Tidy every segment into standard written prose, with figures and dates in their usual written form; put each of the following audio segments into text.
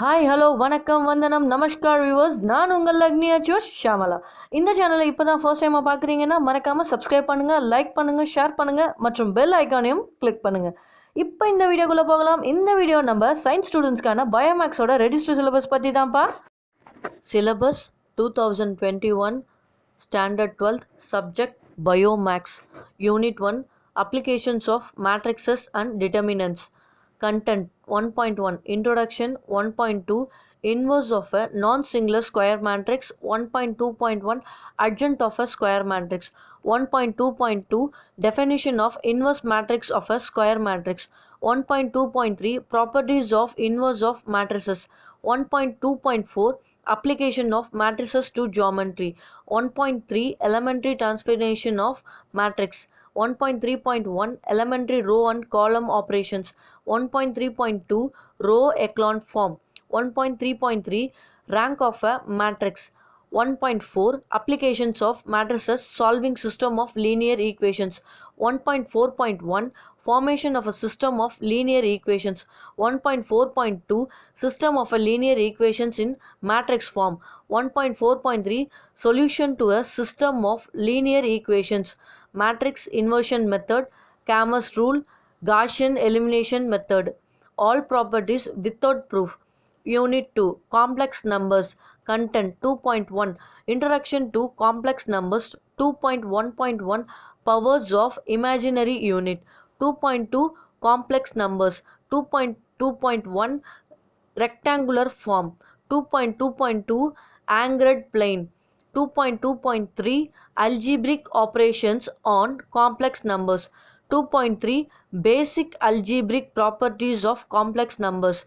Hi hello வணக்கம் வந்தனம் நமஸ்கார் viewers, நான் உங்கள் லக்னியா ஜோஷ் ஷாமலா. இந்த சேனலை இப்போ தான் ஃபர்ஸ்ட் டைமாக பார்க்குறீங்கன்னா மறக்காமல் சப்ஸ்கிரைப் பண்ணுங்கள், லைக் பண்ணுங்கள், ஷேர் பண்ணுங்கள் மற்றும் பெல் ஐக்கானையும் கிளிக் பண்ணுங்கள். இப்போ இந்த வீடியோக்குள்ளே போகலாம். இந்த வீடியோ நம்ம சயின்ஸ் ஸ்டூடெண்ட்ஸ்க்கான பயோமேக்ஸோட ரெஜிஸ்டர் சிலபஸ் பற்றி தான்ப்பா. Syllabus 2021 Standard 12th Subject Biomax Unit 1 Applications of Matrices and Determinants. Content 1.1 Introduction. 1.2 Inverse of a non-singular square matrix. 1.2.1 Adjoint of a square matrix. 1.2.2 Definition of inverse matrix of a square matrix. 1.2.3 Properties of inverse of matrices. 1.2.4 Application of matrices to geometry. 1.3 Elementary transformation of matrix. 1.3.1 Elementary row and column operations. 1.3.2 Row echelon form. 1.3.3 Rank of a matrix. 1.4 Applications of matrices solving system of linear equations. 1.4.1 Formation of a system of linear equations. 1.4.2 System of a linear equations in matrix form. 1.4.3 Solution to a system of linear equations. Matrix inversion method, Cramer's rule, Gaussian elimination method. All properties without proof. Unit 2 Complex numbers. Content 2.1 Introduction to complex numbers. 2.1.1 Powers of imaginary unit. 2.2 Complex numbers. 2.2.1 Rectangular form. 2.2.2 Angered plane. 2.2.3 Algebraic operations on complex numbers. 2.3 Basic algebraic properties of complex numbers.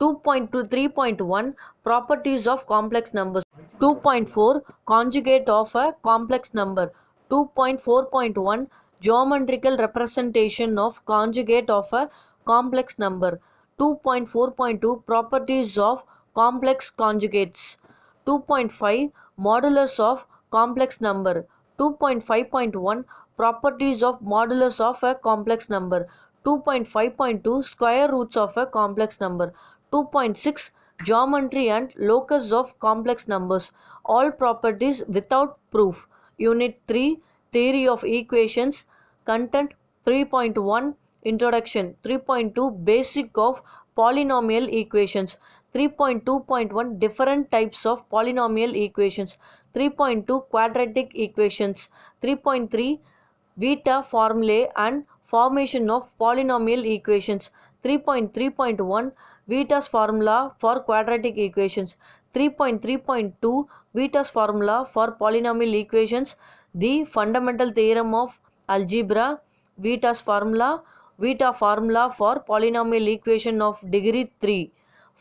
2.3.1 Properties of complex numbers. 2.4 Conjugate of a complex number. 2.4.1 Geometrical representation of conjugate of a complex number. 2.4.2 Properties of complex conjugates. 2.5 Modulus of complex number. 2.5.1 Properties of modulus of a complex number. 2.5.2 Square roots of a complex number. 2.6 Geometry and locus of complex numbers. All properties without proof. Unit 3 Theory of equations. Content 3.1 Introduction. 3.2 Basic of polynomial equations. 3.2.1 Different types of polynomial equations. 3.2 Quadratic equations. 3.3 Beta formulae and formation of polynomial equations. 3.3.1 Beta's formula for quadratic equations. 3.3.2 Beta's formula for polynomial equations. The fundamental theorem of algebra. Beta's formula. Beta formula for polynomial equation of degree 3.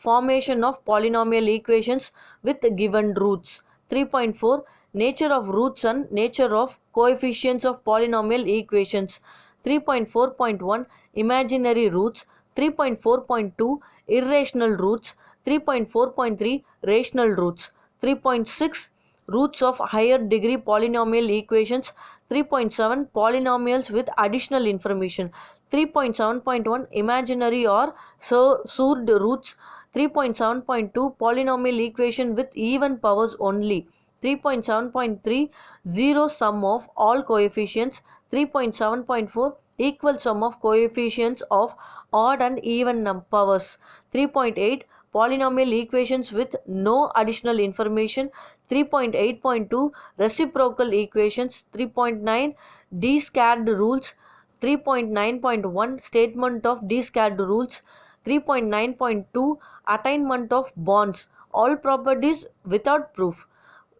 Formation of polynomial equations with given roots. 3.4 Nature of roots and nature of coefficients of polynomial equations. 3.4.1 Imaginary roots. 3.4.2 Irrational roots. 3.4.3 Rational roots. 3.6 Roots of higher degree polynomial equations. 3.7 Polynomials with additional information. 3.7.1 Imaginary or surd roots. 3.7.2 Polynomial equation with even powers only. 3.7.3 Zero sum of all coefficients. 3.7.4 Equal sum of coefficients of odd and even powers. 3.8 Polynomial equations with no additional information. 3.8.2 Reciprocal equations. 3.9 D-squared rules. 3.9.1 Statement of D-squared rules. 3.9.2 Attainment of bonds. All properties without proof.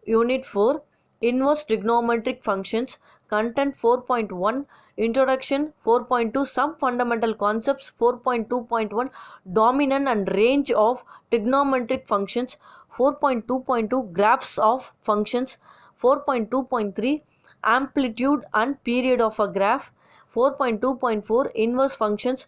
Unit 4 Inverse trigonometric functions. Content 4.1 Introduction. 4.2 Some fundamental concepts. 4.2.1 Dominant and range of trigonometric functions. 4.2.2 Graphs of functions. 4.2.3 Amplitude and period of a graph. 4.2.4 Inverse functions.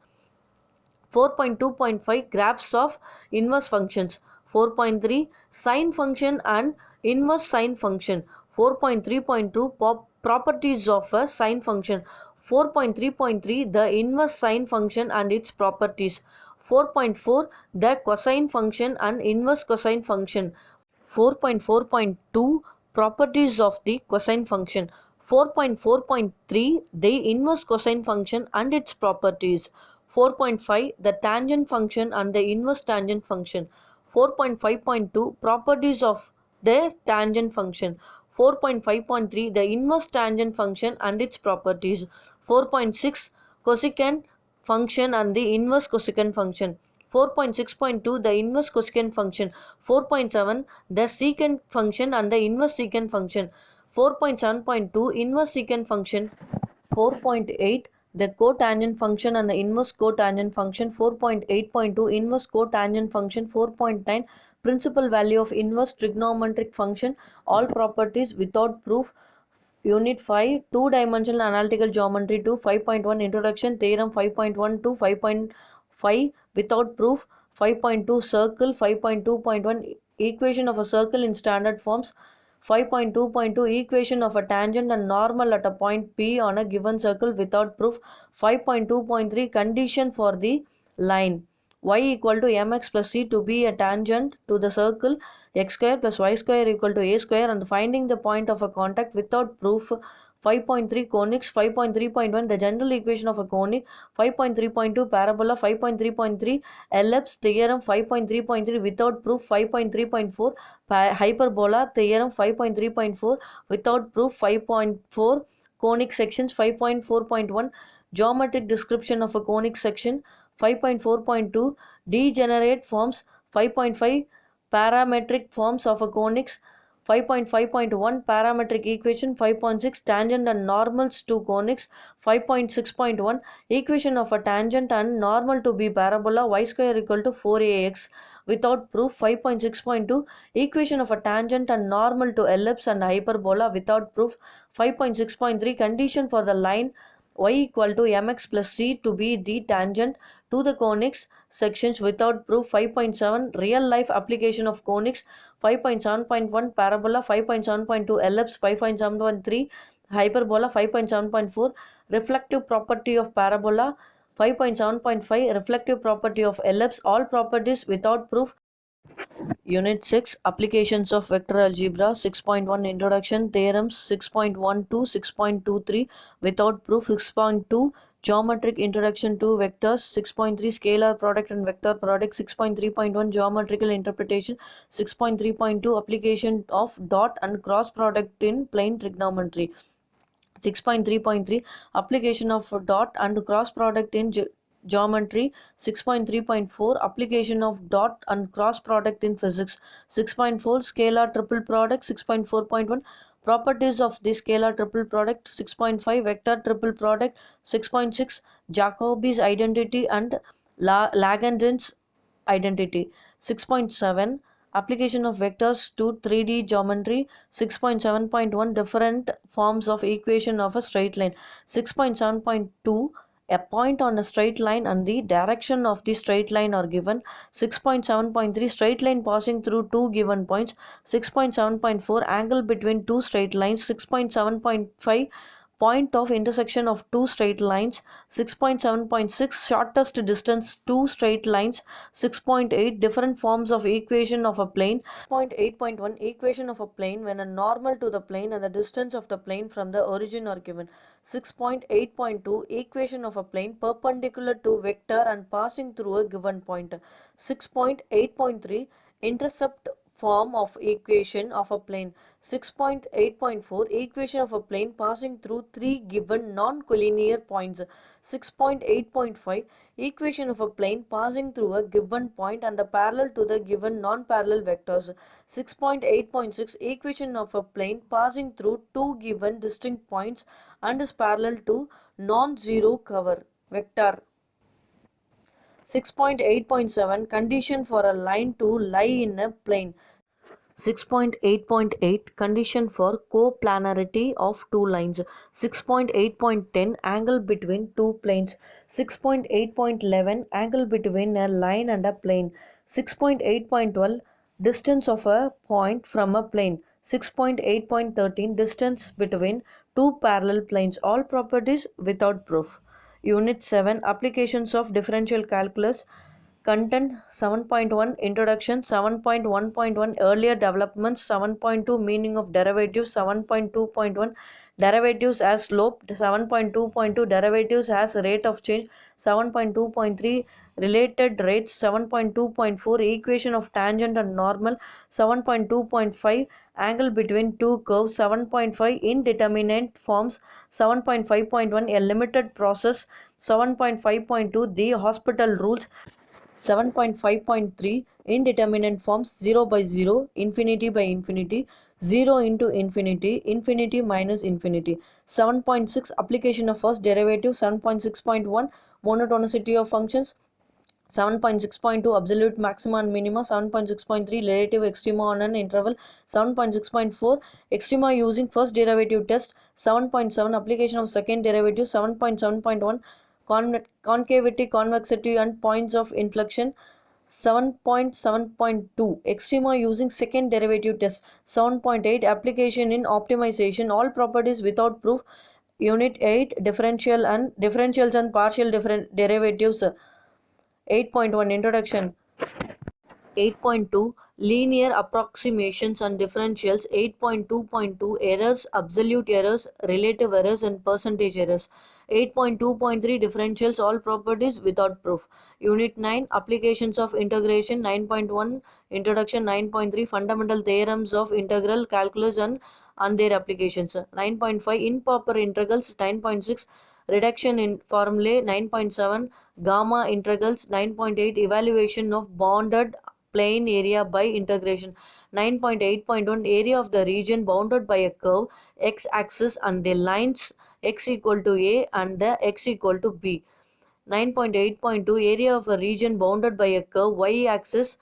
4.2.5 Graphs of inverse functions. 4.3 Sine function and inverse sine function. 4.3.2 Properties of a sine function. 4.3.3 The inverse sine function and its properties. 4.4 the cosine function and inverse cosine function. 4.4.2 properties of the cosine function. 4.4.3 the inverse cosine function and its properties. 4.5 the tangent function and the inverse tangent function. 4.5.2 properties of the tangent function. 4.5.3 the inverse tangent function and its properties. 4.6 cosecant function and the inverse cosecant function. 4.6.2 the inverse cosecant function. 4.7 the secant function and the inverse secant function. 4.7.2 inverse secant function. 4.8 the cotangent function and the inverse cotangent function. 4.8.2 inverse cotangent function. 4.9 principal value of inverse trigonometric function. All properties without proof. Unit 5 two-dimensional analytical geometry 2. 5.1 introduction theorem. 5.1 to 5.5 without proof. 5.2 circle. 5.2.1 equation of a circle in standard forms. 5.2.2 equation of a tangent and normal at a point P on a given circle without proof. 5.2.3 condition for the line y equal to mx plus c to be a tangent to the circle x square plus y square equal to a square and finding the point of a contact without proof. 5.3 conics. 5.3.1 the general equation of a conic. 5.3.2 parabola. 5.3.3 ellipse theorem. 5.3.3 without proof. 5.3.4 hyperbola theorem. 5.3.4 without proof. 5.4 conic sections. 5.4.1 geometric description of a conic section. 5.4.2 degenerate forms. 5.5 parametric forms of a conics. 5.5.1 parametric equation. 5.6 tangent and normals to conics. 5.6.1 equation of a tangent and normal to be parabola y square equal to 4ax without proof. 5.6.2 equation of a tangent and normal to ellipse and hyperbola without proof. 5.6.3 condition for the line y equal to mx plus c to be the tangent to the conics sections without proof. 5.7 real life application of conics. 5.7.1 parabola. 5.7.2 ellipse. 5.7.3 hyperbola. 5.7.4 reflective property of parabola. 5.7.5 reflective property of ellipse. All properties without proof. Unit 6 applications of vector algebra. 6.1 introduction theorems. 6.1 to 6.23 without proof. 6.2 geometric introduction to vectors. 6.3 scalar product and vector product. 6.3.1 geometrical interpretation. 6.3.2 application of dot and cross product in plane trigonometry. 6.3.3 application of dot and cross product in geometry. 6.3.4 application of dot and cross product in physics. 6.4 scalar triple product. 6.4.1 properties of the scalar triple product. 6.5 vector triple product. 6.6 Jacobi's identity and Lagrange's identity. 6.7 application of vectors to 3D geometry. 6.7.1 different forms of equation of a straight line. 6.7.2 a point on a straight line and the direction of the straight line are given. 6.7.3 straight line passing through two given points. 6.7.4 angle between two straight lines. 6.7.5 point of intersection of two straight lines. 6.7.6 shortest distance two straight lines. 6.8 different forms of equation of a plane. 6.8.1 equation of a plane when a normal to the plane and the distance of the plane from the origin are given. 6.8.2 equation of a plane perpendicular to vector and passing through a given point. 6.8.3 intercept form of equation of a plane. 6.8.4 equation of a plane passing through three given non-collinear points. 6.8.5 equation of a plane passing through a given point and the parallel to the given non-parallel vectors. 6.8.6 equation of a plane passing through two given distinct points and is parallel to non-zero cover vector. 6.8.7 condition for a line to lie in a plane. 6.8.8 condition for coplanarity of two lines. 6.8.10 angle between two planes. 6.8.11 angle between a line and a plane. 6.8.12 distance of a point from a plane. 6.8.13 distance between two parallel planes. All properties without proof. Unit 7 applications of differential calculus. Content 7.1 Introduction 7.1.1 Earlier developments 7.2 Meaning of derivatives 7.2.1 Derivatives as slope 7.2.2 Derivatives as rate of change 7.2.3 Related rates 7.2.4 Equation of tangent and normal 7.2.5 Angle between two curves 7.5 Indeterminate forms 7.5.1 A limited process 7.5.2 The hospital rules 7.5.3 Indeterminate forms 0 by 0, infinity by infinity, 0 into infinity, infinity minus infinity. 7.6 Application of first derivative 7.6.1 Monotonicity of functions 7.6.2 Absolute maxima and minima 7.6.3 Relative extrema on an interval 7.6.4 Extrema using first derivative test 7.7 Application of second derivative 7.7.1 Concavity, convexity and points of inflection 7.7.2 Extrema using second derivative test 7.8 Application in optimization all properties without proof Unit 8 Differentials and partial derivatives 8.1 Introduction 8.2 Linear approximations and differentials 8.2.2 Errors, absolute errors, relative errors and percentage errors 8.2.3 Differentials, all properties without proof Unit 9 Applications of integration 9.1 Introduction 9.3 Fundamental theorems of integral calculus and their applications 9.5 Improper integrals 9.6 Reduction in formulae 9.7 Gamma integrals 9.8 Evaluation of bounded plane area by integration 9.8.1 Area of the region bounded by a curve x-axis and the lines x equal to a and the x equal to b 9.8.2 Area of a region bounded by a curve y-axis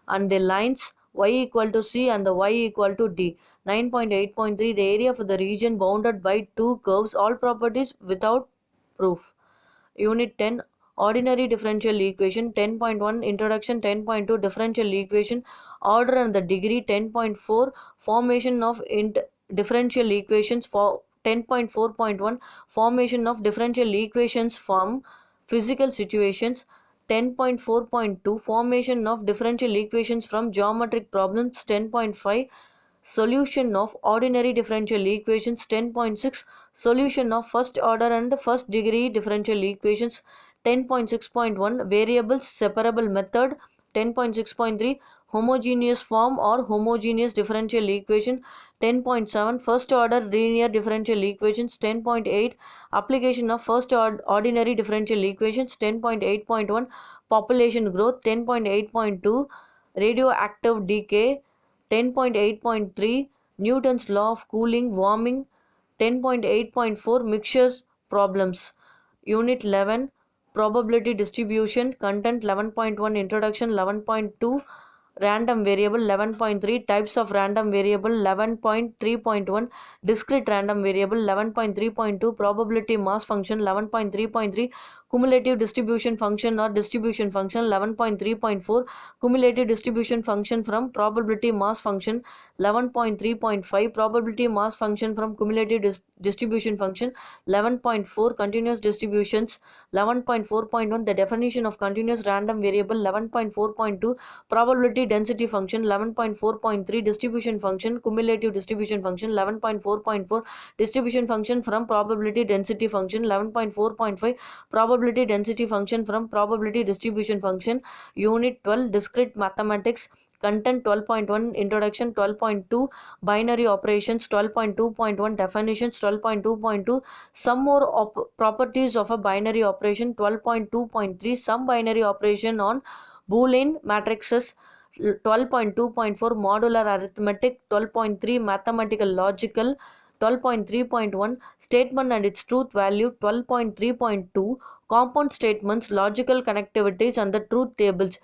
and the lines y equal to c and the y equal to d 9.8.3 The area of the region bounded by two curves all properties without proof Unit 10 Ordinary differential equation 10.1 Introduction 10.2 Differential equation Order and the degree 10.4 Formation of differential equations for 10.4.1 Formation of differential equations from physical situations 10.4.2 Formation of differential equations from geometric problems 10.5 Solution of ordinary differential equations 10.6 Solution of first order and first degree differential equations 10.6.1 Variables separable method 10.6.3 Homogeneous form or homogeneous differential equation 10.7 First order linear differential equations 10.8 Application of first ordinary differential equations 10.8.1 Population growth 10.8.2 Radioactive decay 10.8.3 Newton's law of cooling warming 10.8.4 Mixtures problems Unit 11 Probability distribution Content 11.1 Introduction 11.2 Random variable 11.3 Types of random variable 11.3.1 Discrete random variable 11.3.2 Probability mass function 11.3.3 Cumulative distribution function or distribution function 11.3.4 Cumulative distribution function from probability mass function 11.3.5 Probability mass function from cumulative distribution function 11.4 Continuous distributions 11.4.1 The definition of continuous random variable 11.4.2 Probability density function 11.4.3 Distribution function Cumulative distribution function 11.4.4 Distribution function from probability density function 11.4.5 Probability density function from probability distribution function Unit 12 Discrete mathematics Content 12.1 Introduction 12.2 Binary operations 12.2.1 Definitions 12.2.2 Some more properties of a binary operation 12.2.3 Some binary operation on Boolean matrices 12.2.4 Modular arithmetic 12.3 Mathematical logical 12.3.1 Statement and its truth value 12.3.2 Compound statements logical connectivities and the truth tables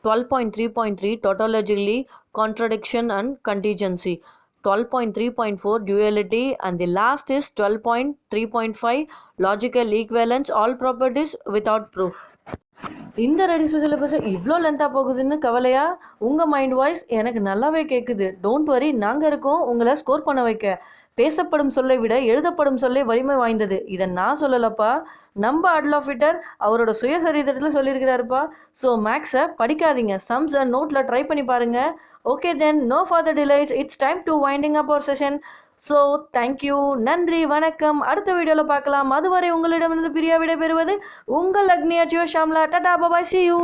12.3.3 Tautologically contradiction and contingency 12.3.4 Duality and the last is 12.3.5 Logical equivalence all properties without proof இந்த reduce syllabus இவ்வளோ லென்த்தாக போகுதுன்னு கவலையா உங்கள் mind voice எனக்கு நல்லாவே கேட்குது don't worry நாங்கள் இருக்கோம் உங்களை ஸ்கோர் பண்ண வைக்க பேசப்படும் சொல்லை விட எழுதப்படும் சொல்லே வலிமை வாய்ந்தது. இதை நான் சொல்லலப்பா, நம்ம அட்லாஃப் ஹிட்லர் அவரோட சுயசரிதத்தில் சொல்லியிருக்கிறாருப்பா. ஸோ மேக்ஸை படிக்காதீங்க, சம்ஸை நோட்டில் ட்ரை பண்ணி பாருங்க. Okay then, no further delays, it's time to winding up our session. So thank you, நன்றி, வணக்கம். அடுத்த வீடியோவில் பார்க்கலாம். அதுவரை உங்களிடமிருந்து பிரியா விடைபெறுவது உங்கள் அக்னியா ஷாம்லா. டாடா, பாய், see you.